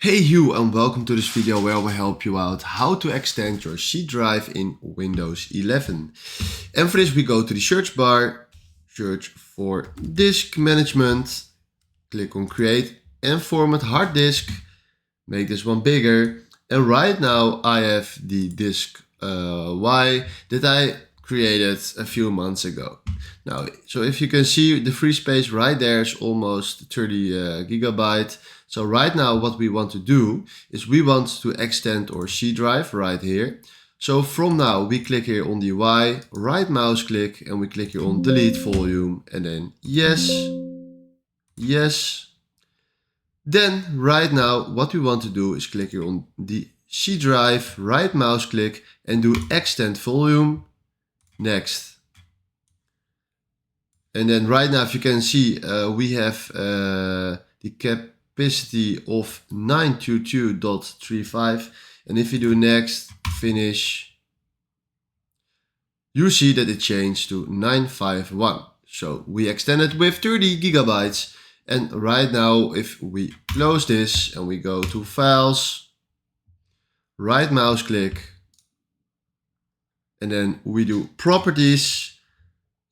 Hey you, and welcome to this video where I will help you out how to extend your C drive in Windows 11. And for this we go to the search bar, search for disk management, click on create and format hard disk, make this one bigger. And right now I have the disk Y that I created a few months ago. Now, so if you can see, the free space right there is almost 30 gigabyte. So right now what we want to do is we want to extend our C drive right here. So from now we click here on the Y, right mouse click, and we click here on delete volume and then yes, yes. Then right now what we want to do is click here on the C drive, right mouse click and do extend volume, next. And then right now if you can see we have the capacity of 922.35, and if you do next, finish, you see that it changed to 951. So we extended with 30 gigabytes. And right now if we close this and we go to files, right mouse click, and then we do properties,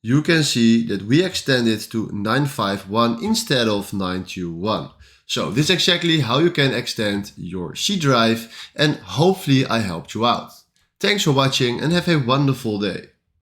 you can see that we extended to 951 instead of 921. So this is exactly how you can extend your C drive, and hopefully I helped you out. Thanks for watching and have a wonderful day.